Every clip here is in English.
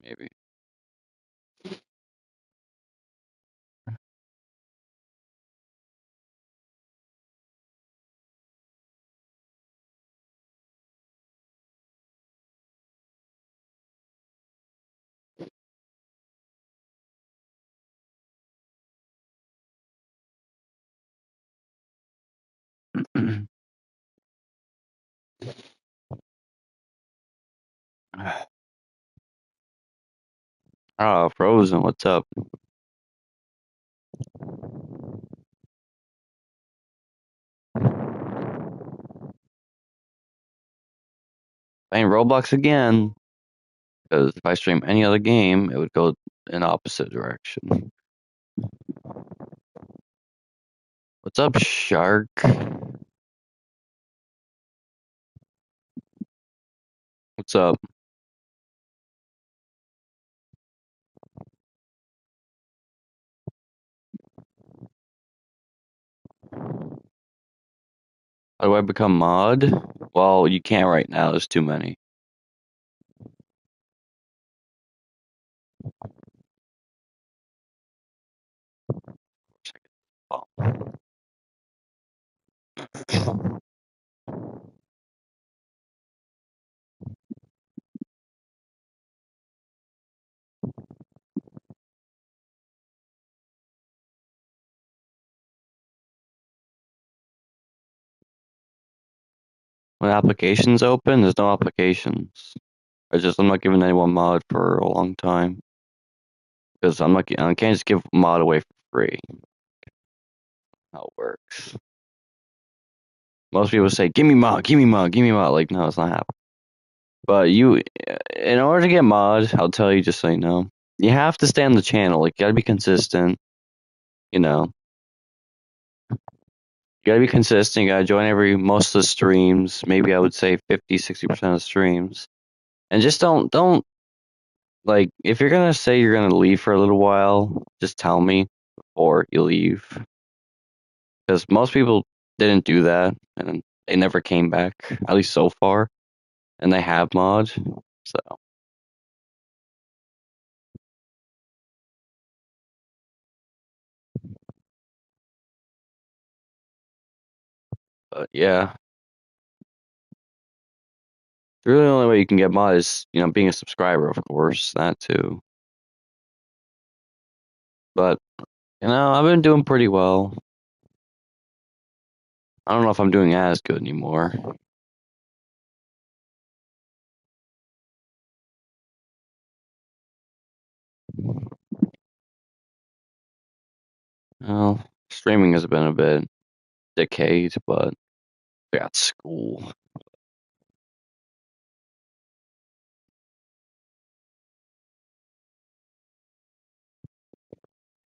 Maybe. Oh, Frozen, what's up? Playing Roblox again. Because if I stream any other game, it would go in opposite direction. What's up, Shark? What's up? How do I become mod? Well, you can't right now. There's too many. When applications open, there's no applications. I'm not giving anyone mod for a long time. Because I can't just give mod away for free. How it works. Most people say, give me mod, give me mod, give me mod. Like, no, it's not happening. But in order to get mod, I'll tell you just so you know, you have to stay on the channel. Like, you gotta be consistent. You know, you gotta be consistent. You gotta join most of the streams. Maybe I would say 50-60% of the streams. And just don't, like, if you're gonna say you're gonna leave for a little while, just tell me before you leave. Because most people didn't do that, and they never came back, at least so far. And they have mod, so. But yeah, really the only way you can get mod is, being a subscriber, of course, that too. But, I've been doing pretty well. I don't know if I'm doing as good anymore. Well, streaming has been a bit decayed, but I got school.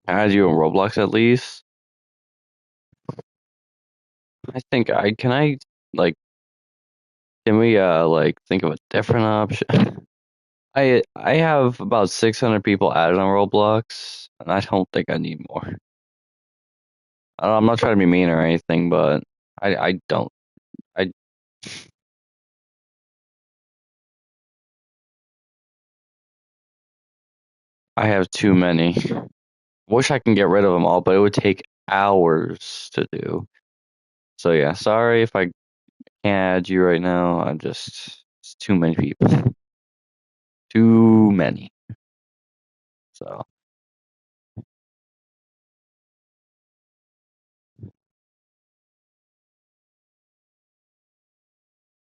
I had you in Roblox at least. I think like, can we, like, think of a different option? I have about 600 people added on Roblox, and I don't think I need more. I'm not trying to be mean or anything, but I don't. I I have too many. Wish I can get rid of them all, but it would take hours to do. So yeah, sorry if I can't add you right now. It's too many people. Too many. So,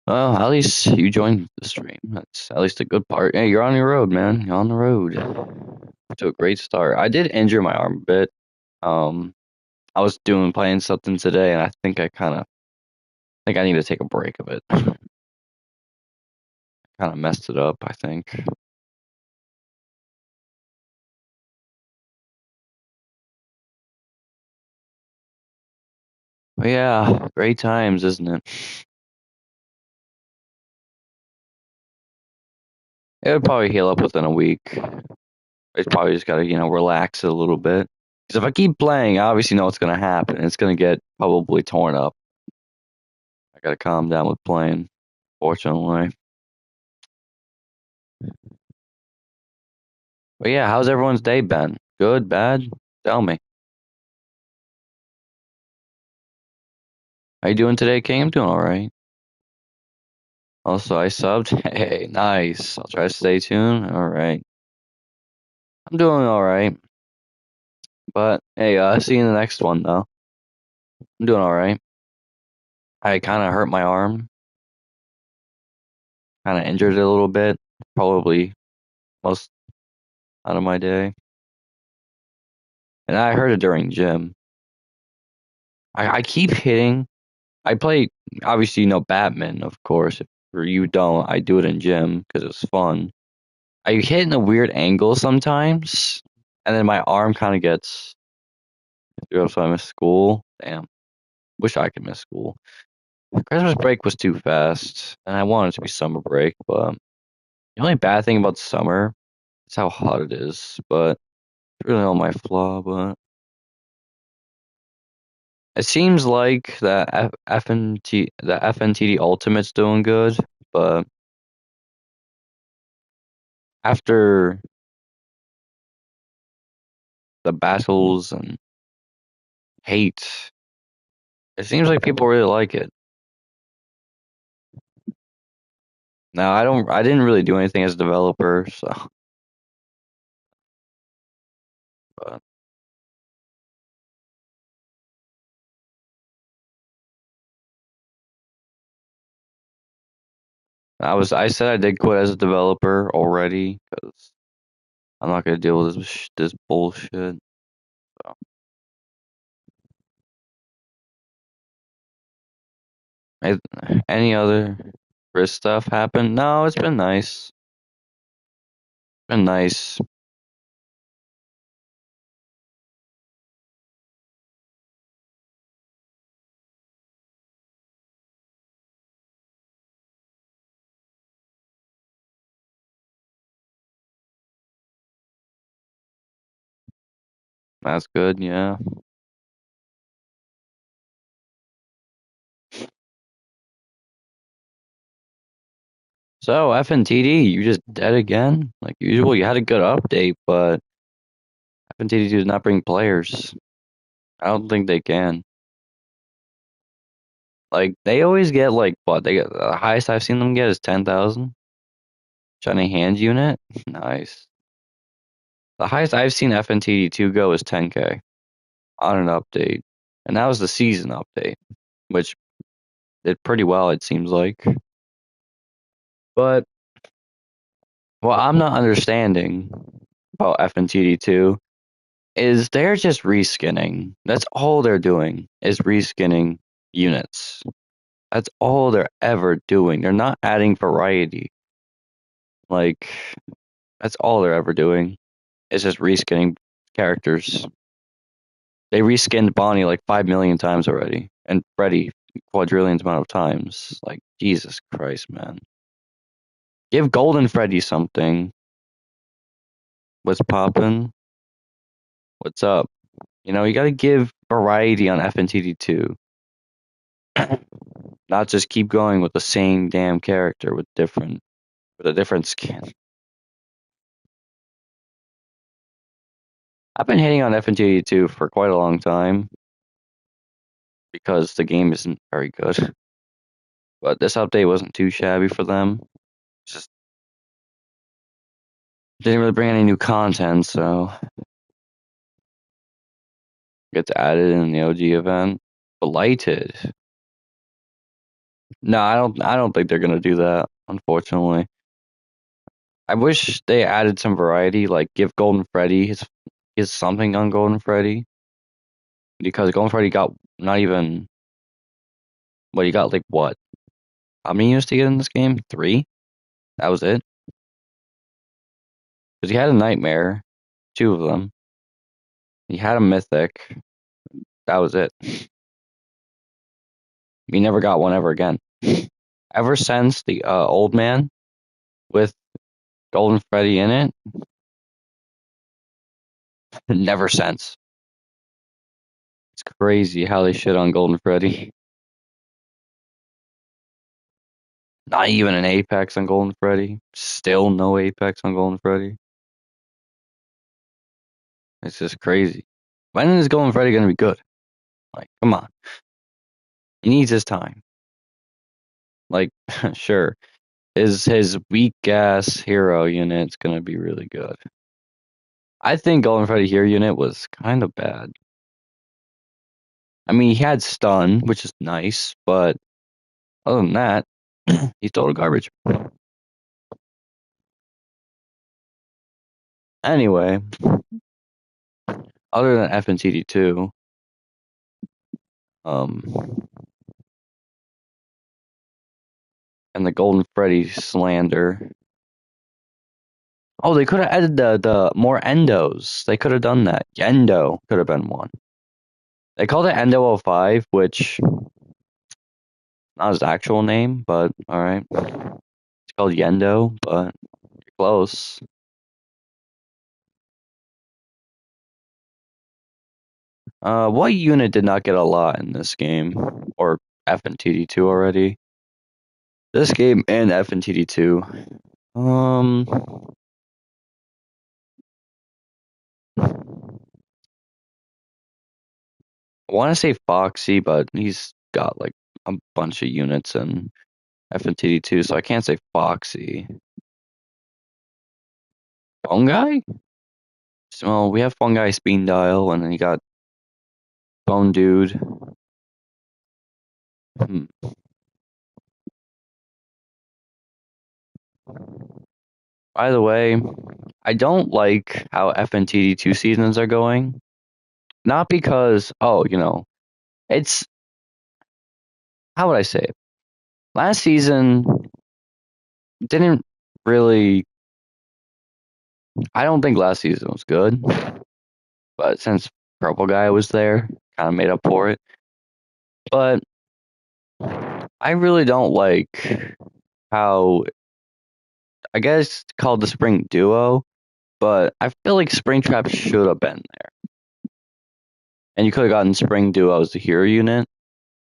well, at least you joined the stream. That's at least a good part. Hey, you're on your road, man. You're on the road to a great start. I did injure my arm a bit. I was playing something today, and I think I need to take a break of it. Kind of messed it up, I think. But yeah, great times, isn't it? It would probably heal up within a week. It's probably just gotta, relax it a little bit. Because if I keep playing, I obviously know what's gonna happen. It's gonna get probably torn up. I gotta calm down with playing, fortunately. But yeah, how's everyone's day been? Good, bad? Tell me. How you doing today, King? I'm doing all right. Also, I subbed. Hey, nice. I'll try to stay tuned. All right. I'm doing all right. But hey, see you in the next one though. I'm doing all right. I kind of hurt my arm, kind of injured it a little bit. Probably most out of my day, and I hurt it during gym. I keep hitting. I play obviously badminton, of course. If you don't, I do it in gym because it's fun. I hit in a weird angle sometimes, and then my arm kind of gets. So I miss school. Damn, wish I could miss school. Christmas break was too fast, and I wanted it to be summer break. But the only bad thing about summer is how hot it is. But it's really not my flaw. But it seems like the FNTD Ultimate's doing good, but after the battles and hate, it seems like people really like it. Now I didn't really do anything as a developer, so but I said I did quit as a developer already because I'm not gonna deal with this bullshit. So I, any other risk stuff happened? No, it's been nice. Been nice. That's good. Yeah. So FNTD, you just dead again? Like usual, you had a good update, but FNTD does not bring players. I don't think they can. Like they always get like what they get. The highest I've seen them get is 10,000. Shiny hand unit, nice. The highest I've seen FNTD two go is 10K on an update, and that was the season update, which did pretty well. It seems like, but what I'm not understanding about FNTD two is they're just reskinning. That's all they're doing is reskinning units. That's all they're ever doing. They're not adding variety. Like that's all they're ever doing. It's just reskinning characters. They reskinned Bonnie like 5 million times already, and Freddy quadrillions amount of times. Like Jesus Christ, man! Give Golden Freddy something. What's poppin'? What's up? You gotta give variety on FNTD two. Not just keep going with the same damn character with a different skin. I've been hating on FNTD two for quite a long time because the game isn't very good. But this update wasn't too shabby for them. Just didn't really bring any new content, so gets added in the OG event. Blighted. No, I don't think they're gonna do that, unfortunately. I wish they added some variety, like give Golden Freddy his something on Golden Freddy. Because Golden Freddy got not even he got like what? How many units to get in this game? 3? That was it? Because he had a nightmare, 2 of them. He had a mythic. That was it. He never got one ever again. Ever since the old man with Golden Freddy in it, never since. It's crazy how they shit on Golden Freddy. Not even an Apex on Golden Freddy. Still no Apex on Golden Freddy. It's just crazy. When is Golden Freddy gonna be good? Like, come on. He needs his time. Like, sure. His weak ass hero unit's gonna be really good. I think Golden Freddy hero unit was kind of bad. I mean, he had stun, which is nice, but other than that, he's total garbage. Anyway, other than Fntd 2, and the Golden Freddy slander. Oh, they could have added the more endos. They could have done that. Endo could have been one. They called it Endo 05, which not his actual name, but all right. It's called Yendo, but you're close. What unit did not get a lot in this game, or Fntd 2 already? This game and Fntd 2. I want to say Foxy, but he's got like a bunch of units in Fntd 2, so I can't say Foxy. Fungi? So we have Fungi Speed Dial, and then you got Bone Dude. By the way, I don't like how Fntd 2 seasons are going. Not because, it's, how would I say it? Last season didn't really, I don't think last season was good, but since Purple Guy was there, kind of made up for it. But I really don't like how, I guess, called the Spring Duo, but I feel like Springtrap should have been there. And you could have gotten Spring Duo as the hero unit,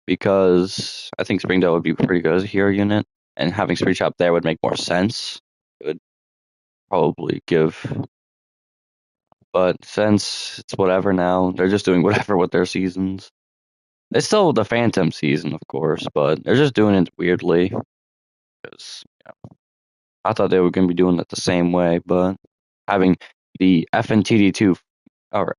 because I think Spring Duo would be pretty good as a hero unit, and having Springtrap there would make more sense. It would probably give. But since it's whatever now, they're just doing whatever with their seasons. It's still the Phantom season, of course, but they're just doing it weirdly. Because I thought they were going to be doing it the same way, but having the FNTD2 or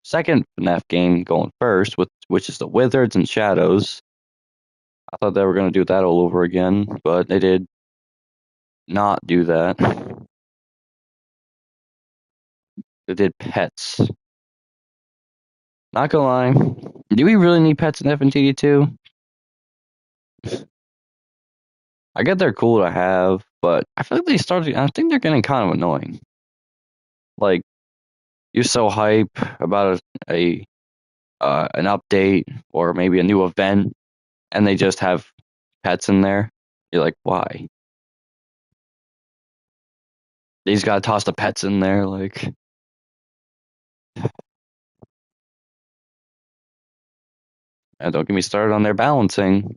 second FNAF game going first, which is the Wizards and Shadows. I thought they were going to do that all over again, but they did not do that. They did pets. Not gonna lie, do we really need pets in FNTD 2? I get they're cool to have, but I feel like I think they're getting kind of annoying. Like, you're so hype about an update or maybe a new event, and they just have pets in there. You're like, why? They just gotta toss the pets in there, like. And don't get me started on their balancing.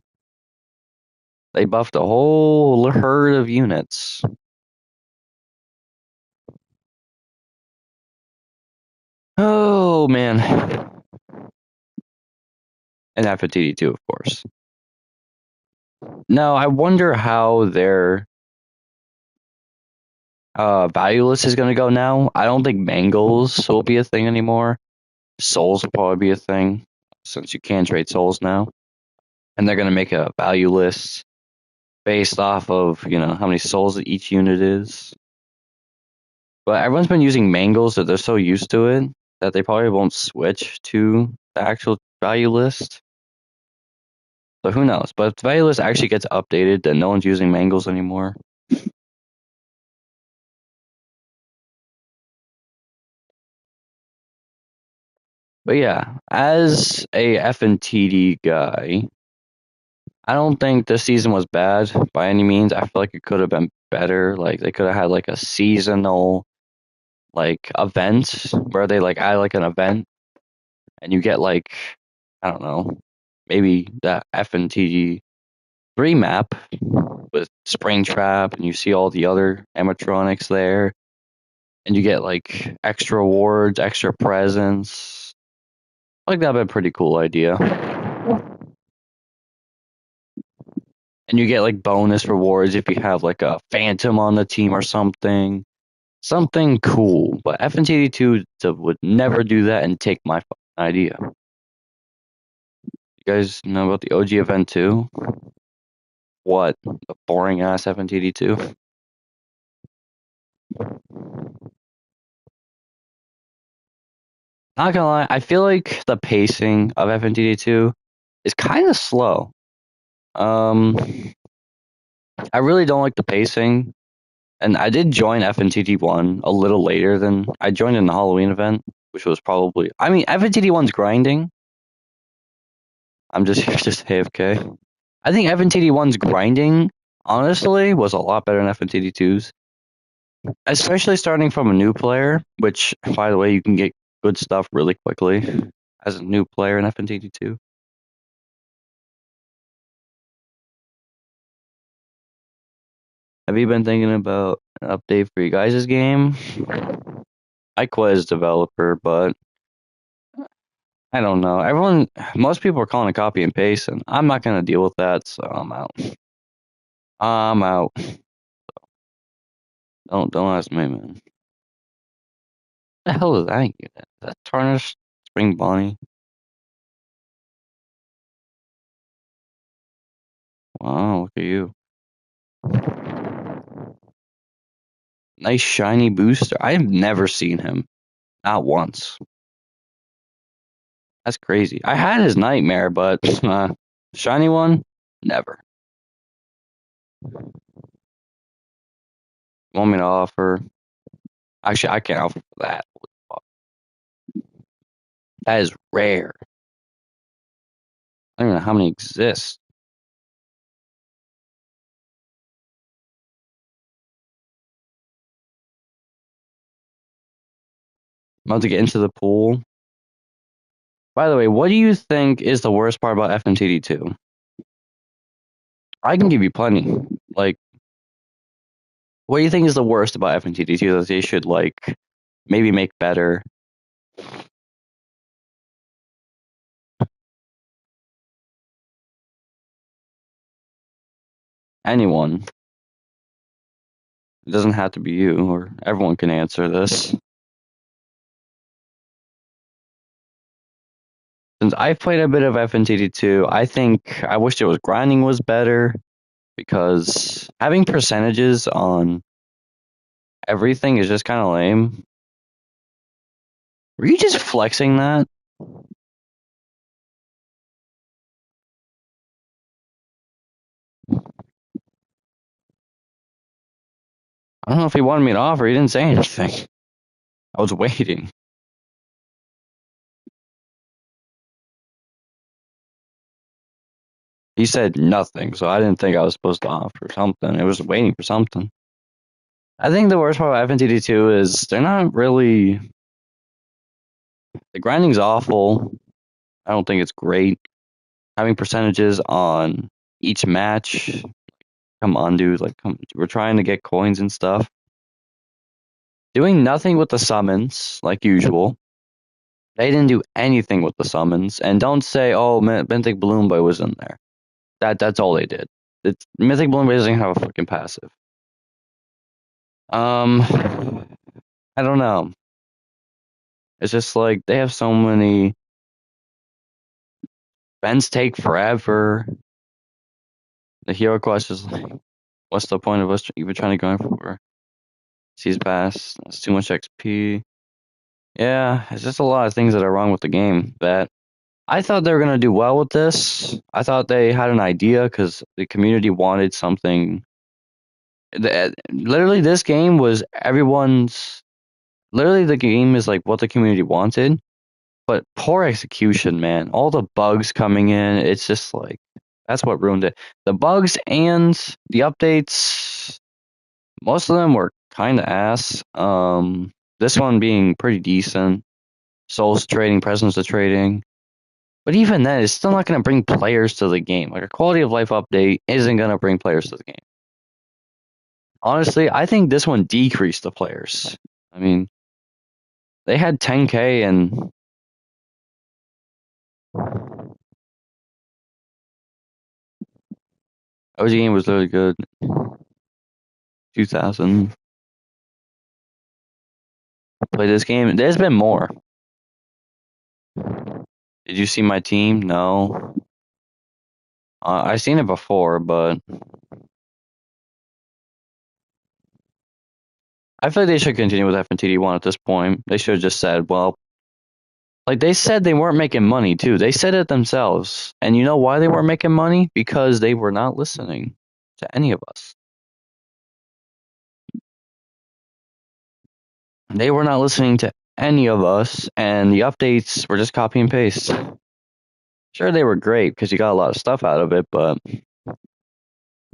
They buffed a whole herd of units. Oh man. And FTD too, of course. No, I wonder how their valueless is gonna go now. I don't think Mangles will be a thing anymore. Souls will probably be a thing, since you can trade souls now. And they're gonna make a value list based off of, how many souls each unit is. But everyone's been using Mangles, so they're so used to it that they probably won't switch to the actual value list. So who knows? But if the value list actually gets updated, then no one's using Mangles anymore. But yeah, as a FNTD guy, I don't think this season was bad by any means. I feel like it could have been better. Like they could have had like a seasonal event where they add like an event and you get like, I don't know, maybe that FNTD 3 map with Springtrap and you see all the other animatronics there. and you get like extra rewards, extra presents. Like that'd be a pretty cool idea. And you get like bonus rewards if you have like a phantom on the team or something. Something cool. But Fntd 2 would never do that and take my idea. You guys know about the OG event too? What? The boring ass Fntd 2? Not gonna lie, I feel like the pacing of Fntd 2 is kind of slow. I really don't like the pacing. And I did join Fntd 1 a little later than I joined in the Halloween event, which was probably, I mean, Fntd 1's grinding. I'm just AFK. I think Fntd 1's grinding, honestly, was a lot better than Fntd 2's. Especially starting from a new player, which, by the way, you can get good stuff really quickly as a new player in Fntd 2. Have you been thinking about an update for you guys' game? I quit as developer, but I don't know. Most people are calling it copy and paste, and I'm not gonna deal with that, so I'm out. I'm out. Don't ask me, man. What the hell is that unit? Is that tarnished spring bonnie? Wow, look at you. Nice shiny booster. I've never seen him. Not once. That's crazy. I had his nightmare, but shiny one, never. Want me to offer? Actually, I can't offer for that. That is rare. I don't even know how many exist. I'm about to get into the pool. By the way, what do you think is the worst part about FMTD 2? I can give you plenty. Like, what do you think is the worst about FMTD 2 that they should, like, maybe make better? Anyone. It doesn't have to be you, or everyone can answer this. Since I've played a bit of FNTD 2, I think I wish it was grinding was better because having percentages on everything is just kind of lame. Were you just flexing that? I don't know if he wanted me to offer. He didn't say anything. I was waiting. He said nothing, so I didn't think I was supposed to offer something. I was waiting for something. I think the worst part about FNTD 2 is they're not really. The grinding's awful. I don't think it's great. Having percentages on each match. Come on, dude. Like, we're trying to get coins and stuff. Doing nothing with the summons, like usual. They didn't do anything with the summons. And don't say, oh, Mythic Balloon Boy was in there. That's all they did. Mythic Balloon Boy doesn't have a fucking passive. I don't know. It's just like they have so many. Events take forever. The hero quest is like, what's the point of us even trying to go in for? Seas pass. That's too much XP. Yeah, it's just a lot of things that are wrong with the game. That I thought they were gonna do well with this. I thought they had an idea because the community wanted something. Literally, this game was everyone's. Literally, the game is like what the community wanted, but poor execution, man. All the bugs coming in, it's just like that's what ruined it. The bugs and the updates, most of them were kind of ass. This one being pretty decent. Souls trading, presence of trading. But even then, it's still not going to bring players to the game. Like a quality of life update isn't going to bring players to the game. Honestly, I think this one decreased the players. I mean, they had 10K and OG game was really good. 2000. Play this game. There's been more. Did you see my team? No. I seen it before, but I feel like they should continue with Fntd 1 at this point. They should have just said, well, like they said they weren't making money too. They said it themselves. And you know why they weren't making money? Because they were not listening to any of us. They were not listening to any of us, and the updates were just copy and paste. Sure, they were great because you got a lot of stuff out of it, but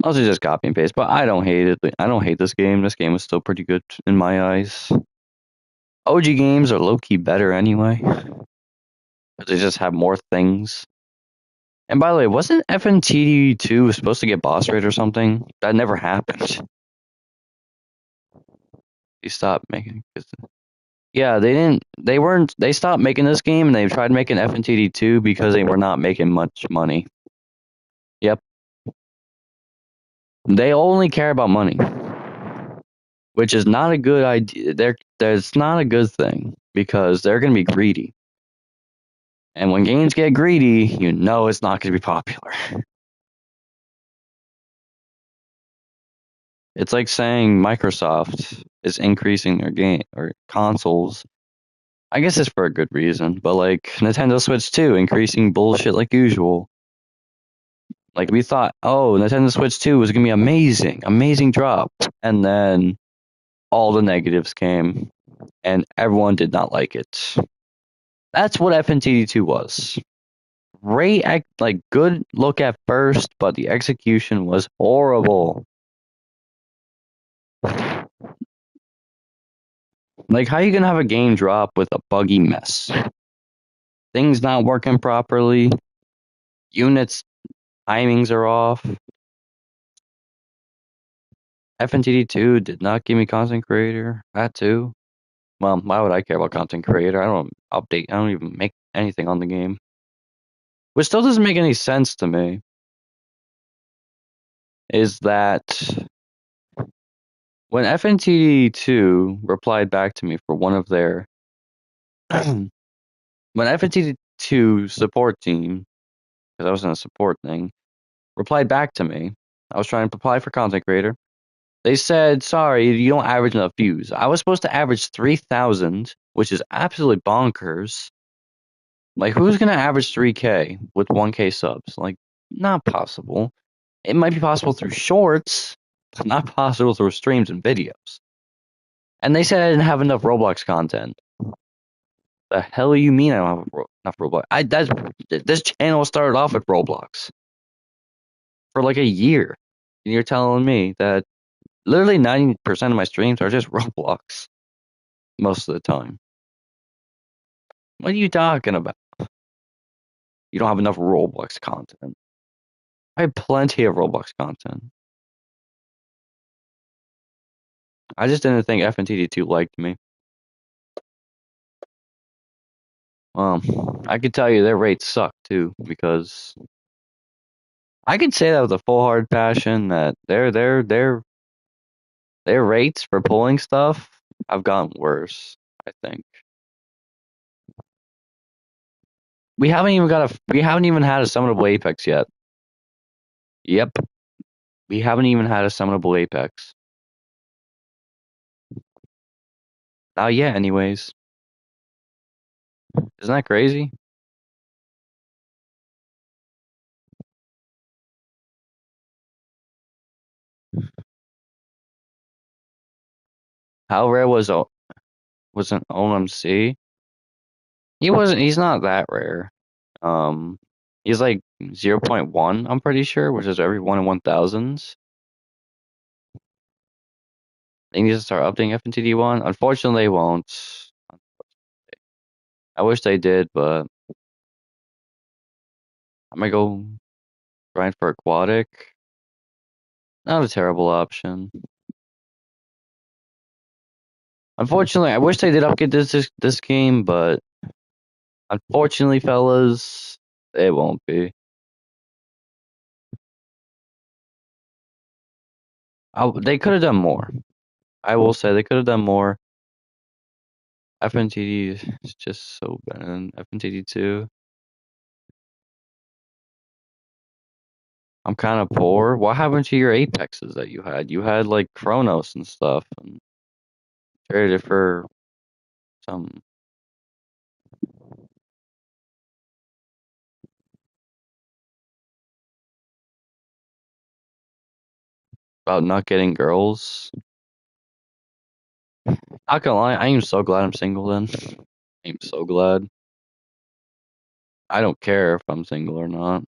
mostly just copy and paste. But I don't hate it. I don't hate this game. This game was still pretty good in my eyes. OG games are low key better anyway. They just have more things. And by the way, wasn't FNTD 2 supposed to get boss raid or something? That never happened. They stopped making. Yeah, they didn't. They weren't. They stopped making this game, and they tried making FNTD 2 because they were not making much money. Yep. They only care about money, which is not a good idea. That's not a good thing because they're going to be greedy. And when games get greedy, you know it's not going to be popular. It's like saying Microsoft is increasing their game or consoles. I guess it's for a good reason, but like Nintendo Switch 2 increasing bullshit like usual. Like we thought, oh, Nintendo Switch 2 was gonna be amazing, amazing drop, and then all the negatives came, and everyone did not like it. That's what FNTD 2 was. Great, like good look at first, but the execution was horrible. Like, how you gonna have a game drop with a buggy mess? Things not working properly, units timings are off. FNTD 2 did not give me content creator. That too. Well, why would I care about content creator? I don't update. I don't even make anything on the game. Which still doesn't make any sense to me. Is that when FNTD 2 replied back to me for one of their when FNTD 2 support team, because I was in a support thing, replied back to me. I was trying to apply for content creator. They said, sorry, you don't average enough views. I was supposed to average 3,000, which is absolutely bonkers. Like, who's going to average 3K with 1K subs? Like, not possible. It might be possible through shorts, but not possible through streams and videos. And they said I didn't have enough Roblox content. The hell do you mean I don't have enough Roblox? This channel started off with Roblox for like a year. And you're telling me that literally 90% of my streams are just Roblox most of the time. What are you talking about? You don't have enough Roblox content. I have plenty of Roblox content. I just didn't think FNTD2 liked me. I could tell you their rates suck too, because I could say that with a full hard passion that their rates for pulling stuff have gotten worse, I think. We haven't even had a summonable Apex yet. Yep. We haven't even had a summonable Apex. Not yet, anyways. Isn't that crazy? How rare was an OMC? He's not that rare. He's like 0.1, I'm pretty sure, which is every 1 in 1,000s. They need to start updating FNTD 1. Unfortunately, they won't. I wish they did, but I'm gonna go grind for aquatic. Not a terrible option. Unfortunately, I wish they did update this game, but unfortunately, fellas, it won't be. They could have done more. I will say they could have done more. Fntd is just so bad. Fntd 2. I'm kind of poor. What happened to your Apexes that you had? You had like Chronos and stuff, and traded it for some about not getting girls. Not gonna lie, I am so glad I'm single. Then I'm so glad. I don't care if I'm single or not.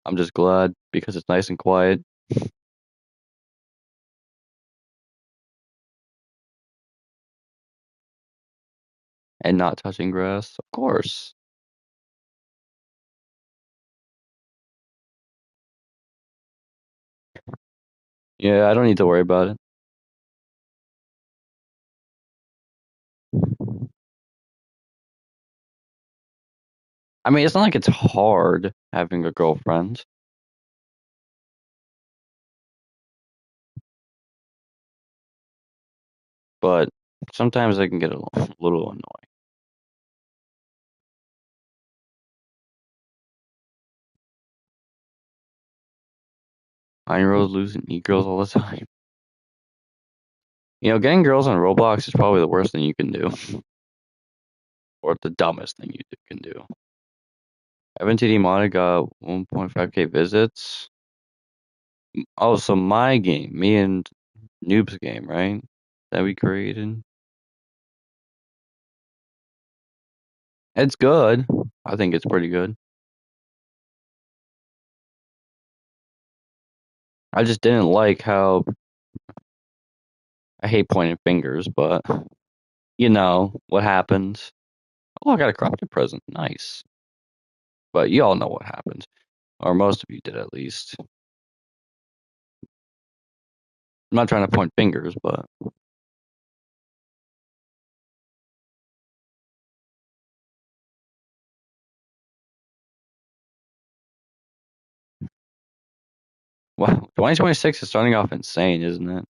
I'm just glad because it's nice and quiet and not touching grass. Of course. Yeah, I don't need to worry about it. I mean, it's not like it's hard having a girlfriend, but sometimes I can get a little annoying. Nine-year-olds losing e-girls all the time. You know, getting girls on Roblox is probably the worst thing you can do, or the dumbest thing you can do. FNTD Modded got 1.5k visits. Oh, so my game, me and Noob's game, right? That we created. It's good. I think it's pretty good. I just didn't like how I hate pointing fingers, but you know what happens. Oh, I got a crafted present. Nice. But you all know what happens. Or most of you did at least. I'm not trying to point fingers, but wow, 2026 is starting off insane, isn't it?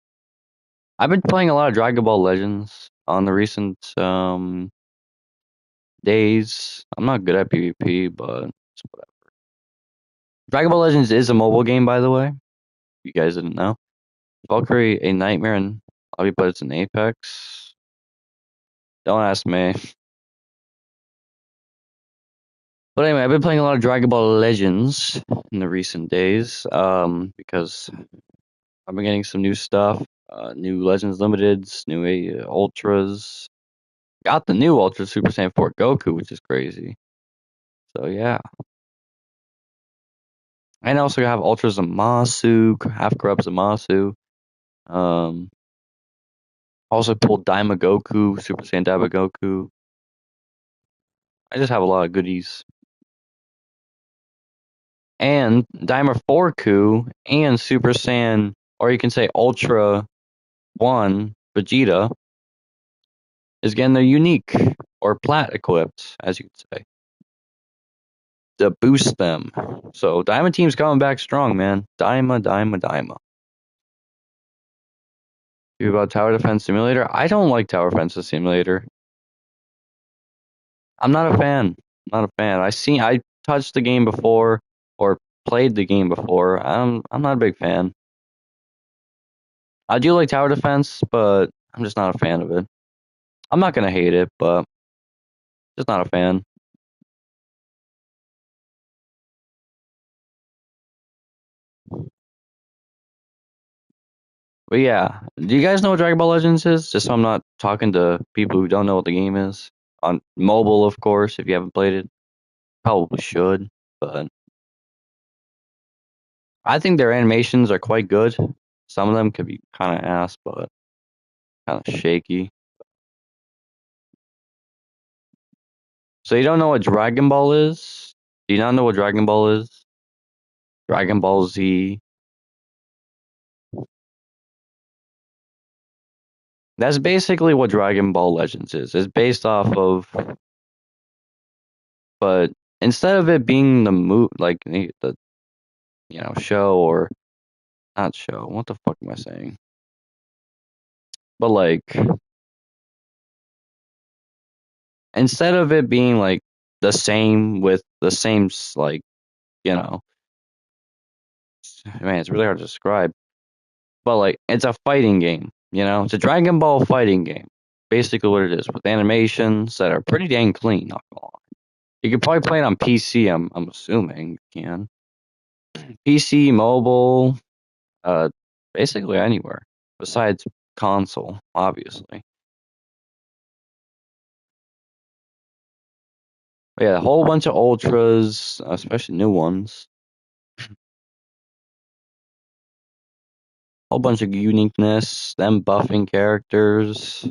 I've been playing a lot of Dragon Ball Legends on the recent days. I'm not good at PvP, but it's whatever. Dragon Ball Legends is a mobile game, by the way. You guys didn't know. Valkyrie, a nightmare, and but it's an Apex. Don't ask me. But anyway, I've been playing a lot of Dragon Ball Legends in the recent days, because I've been getting some new stuff, new Legends Limiteds, new Ultras. Got the new Ultra Super Saiyan 4 Goku, which is crazy. So yeah. And I also have Ultra Zamasu, half corrupt Zamasu. Um, also pulled Daima Goku, Super Saiyan Daima Goku. I just have a lot of goodies. And Daima 4Ku and Super Saiyan, or you can say Ultra 1 Vegeta, is getting their unique or plat equipped, as you could say, to boost them. So Daima team's coming back strong, man. Daima. You about Tower Defense Simulator? I don't like Tower Defense Simulator. I'm not a fan. Not a fan. I touched the game before or played the game before. I'm not a big fan. I do like Tower Defense, but I'm just not a fan of it. I'm not gonna hate it, but just not a fan. But yeah, do you guys know what Dragon Ball Legends is? Just so I'm not talking to people who don't know what the game is. On mobile, of course, if you haven't played it. Probably should, but I think their animations are quite good. Some of them could be kind of ass, but kind of shaky. So you don't know what Dragon Ball is? Do you not know what Dragon Ball is? Dragon Ball Z. That's basically what Dragon Ball Legends is. It's based off of, but instead of it being the like the show or not show. What the fuck am I saying? But like instead of it being like the same with the same like you know, man, it's really hard to describe. But like it's a fighting game. It's a Dragon Ball fighting game. Basically, what it is with animations that are pretty dang clean. Not gonna lie. You could probably play it on PC. I'm assuming you can. PC, mobile, basically anywhere besides console, obviously. But yeah, a whole bunch of ultras, especially new ones. Whole bunch of uniqueness, them buffing characters.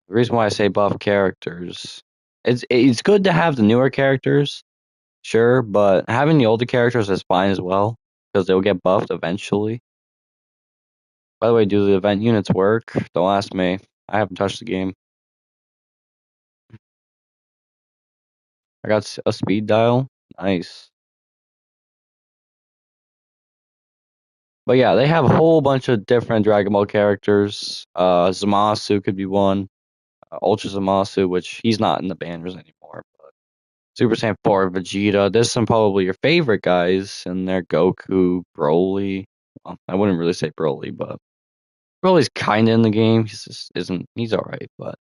The reason why I say buff characters, it's good to have the newer characters, sure, but having the older characters is fine as well because they'll get buffed eventually. By the way, do the event units work? Don't ask me. I haven't touched the game. I got a speed dial. Nice. But yeah, they have a whole bunch of different Dragon Ball characters. Zamasu could be one. Ultra Zamasu, which he's not in the banners anymore. But Super Saiyan 4 Vegeta. There's some probably your favorite guys in there. Goku, Broly. Well, I wouldn't really say Broly, but Broly's kind of in the game. He's just isn't. He's all right, but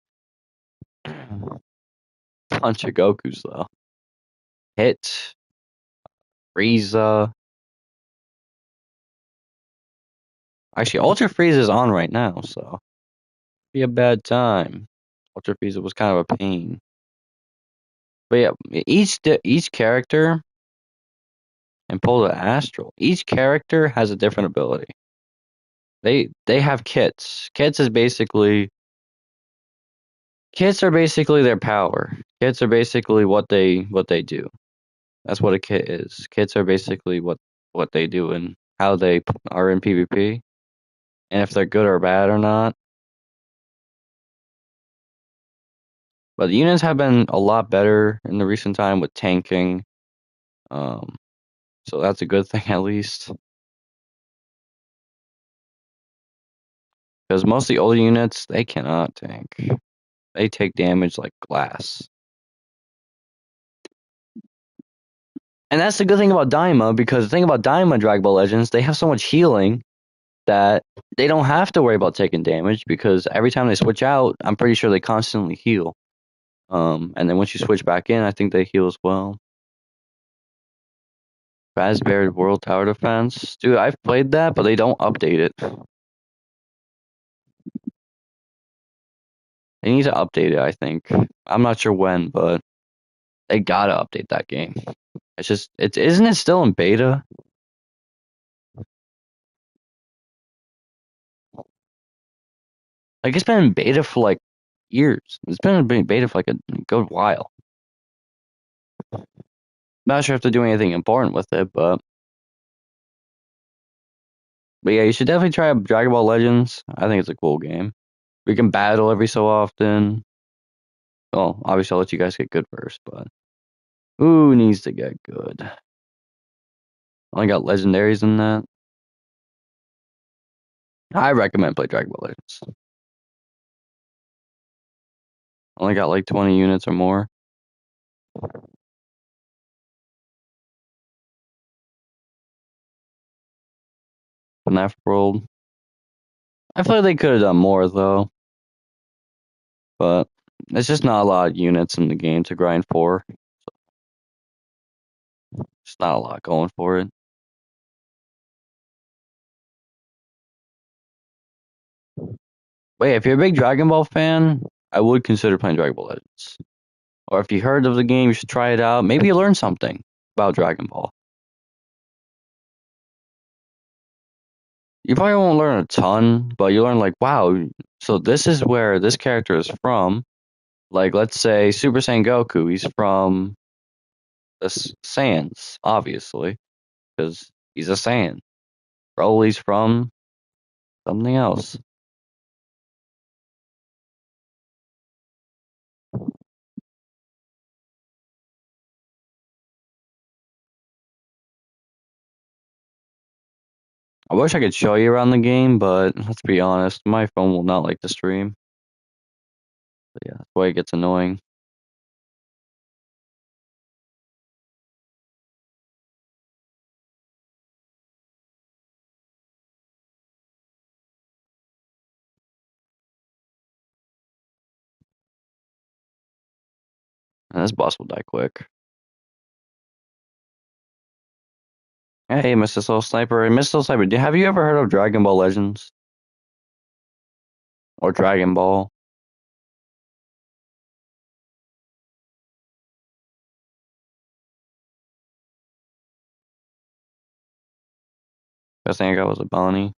bunch of Gokus though. Hit, Frieza. Actually, Ultra Frieza is on right now, so be a bad time. Ultra Frieza was kind of a pain. But yeah, each character and Polar Astral, each character has a different ability. They have kits. Kits are basically their power. Kits are basically what they do. That's what a kit is. Kits are basically what they do and how they are in PvP, and if they're good or bad or not. But the units have been a lot better in the recent time with tanking. Um, so that's a good thing at least. Because most of the older units, they cannot tank. They take damage like glass. And that's the good thing about Daima, because the thing about Daima Dragon Ball Legends, they have so much healing that they don't have to worry about taking damage because every time they switch out, I'm pretty sure they constantly heal. And then once you switch back in, I think they heal as well. Raspberry World Tower Defense. Dude, I've played that, but they don't update it. They need to update it, I think. I'm not sure when, but they gotta update that game. Isn't it still in beta? Like it's been in beta for like years. It's been in beta for like a good while. Not sure if they're doing anything important with it, but yeah, you should definitely try Dragon Ball Legends. I think it's a cool game. We can battle every so often. Well, obviously I'll let you guys get good first, but who needs to get good? Only got legendaries in that. I recommend play Dragon Ball Legends. Only got like 20 units or more. FNAF World. I feel like they could have done more though, but it's just not a lot of units in the game to grind for. Just not a lot going for it. But yeah, if you're a big Dragon Ball fan, I would consider playing Dragon Ball Legends. Or if you heard of the game, you should try it out. Maybe you learn something about Dragon Ball. You probably won't learn a ton, but you learn like, wow, so this is where this character is from. Like, let's say Super Saiyan Goku, he's from the Saiyans, obviously, because he's a Saiyan. Broly's from something else. I wish I could show you around the game, but let's be honest, my phone will not like to stream. But yeah, that's why it gets annoying. And this boss will die quick. Hey, Mr. Soul Sniper. Mr. Soul Sniper, have you ever heard of Dragon Ball Legends? Or Dragon Ball? Best thing I got was a bounty.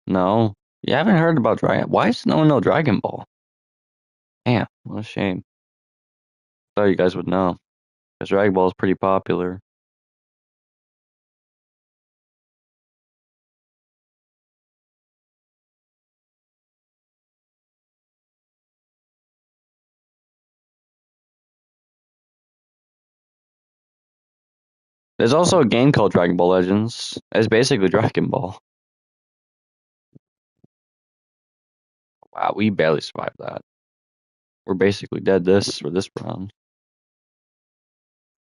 No. You haven't heard about Dragon. Why does no one know Dragon Ball? Damn, what a shame. Thought you guys would know. Because Dragon Ball is pretty popular. There's also a game called Dragon Ball Legends. It's basically Dragon Ball. Wow, we barely survived that. We're basically dead for this round.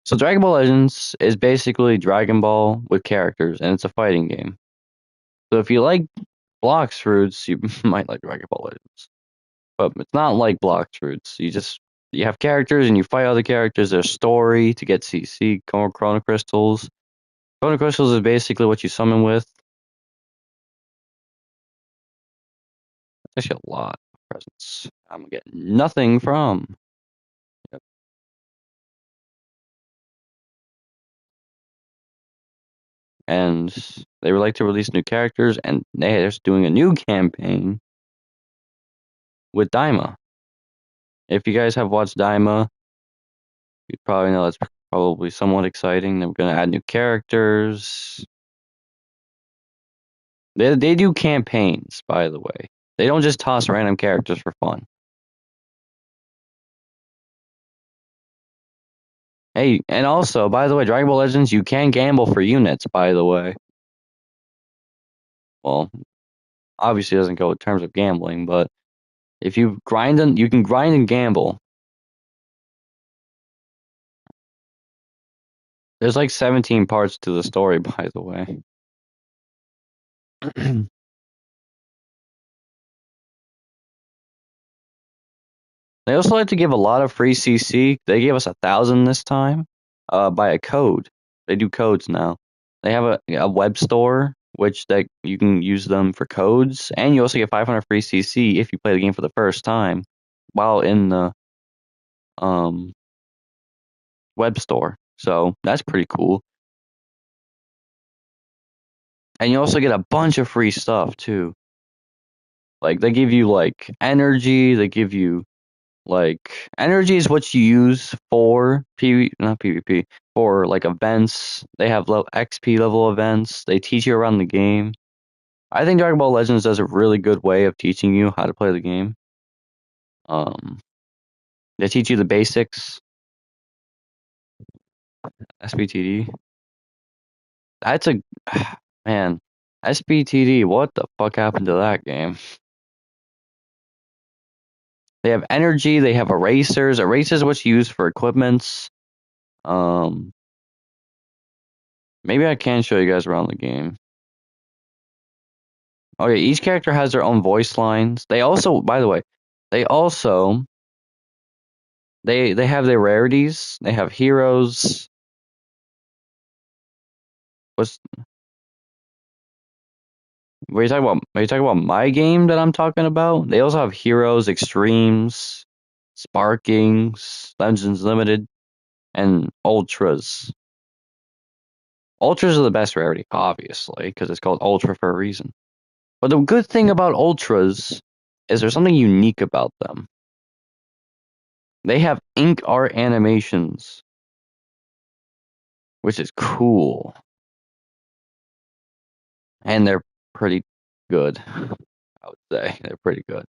So Dragon Ball Legends is basically Dragon Ball with characters, and it's a fighting game. So if you like Blox Fruits, you might like Dragon Ball Legends. But it's not like Blox Fruits. You have characters and you fight other characters. There's story to get CC, Chrono Crystals. Chrono Crystals is basically what you summon with. That's actually a lot of presents. I'm getting nothing from. Yep. And they would like to release new characters, and they're just doing a new campaign with Daima. If you guys have watched Daima, you'd probably know that's probably somewhat exciting. They're going to add new characters. They do campaigns, by the way. They don't just toss random characters for fun. Hey, and also, by the way, Dragon Ball Legends, you can gamble for units, by the way. Well, obviously it doesn't go in terms of gambling, but if you you can grind and gamble. There's like 17 parts to the story, by the way. They also like to give a lot of free CC. They gave us 1,000 this time, by a code. They do codes now. They have a web store, which you can use them for codes, and you also get 500 free CC if you play the game for the first time while in the web store. So that's pretty cool. And you also get a bunch of free stuff too. Like they give you like energy, they give you like energy is what you use for not PvP, for like events. They have XP level events. They teach you around the game. I think Dragon Ball Legends does a really good way of teaching you how to play the game. They teach you the basics. SBTD. That's a man. SBTD. What the fuck happened to that game? They have energy. They have erasers. Erasers, what you use for equipments. Maybe I can show you guys around the game. Okay, each character has their own voice lines. They also, by the way, they also they have their rarities. They have heroes. What's What are you talking about? Are you talking about my game that I'm talking about? They also have heroes, extremes, sparkings, Legends Limited, and ultras. Ultras are the best rarity, obviously, because it's called ultra for a reason. But the good thing about ultras is there's something unique about them. They have ink art animations, which is cool. And they're pretty good, I would say. They're pretty good.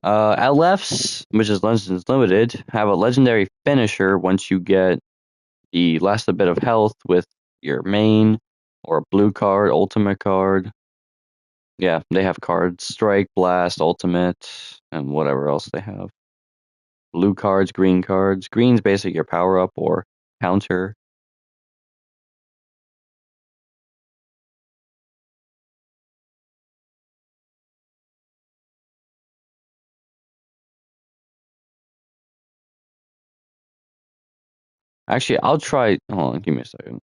LFs, which is Legends Limited, have a legendary finisher once you get the last bit of health with your main or a blue card, ultimate card. Yeah, they have cards: Strike, Blast, Ultimate, and whatever else they have. Blue cards, green cards. Green's basically your power up or counter. Actually, I'll try. Hold on, give me a second.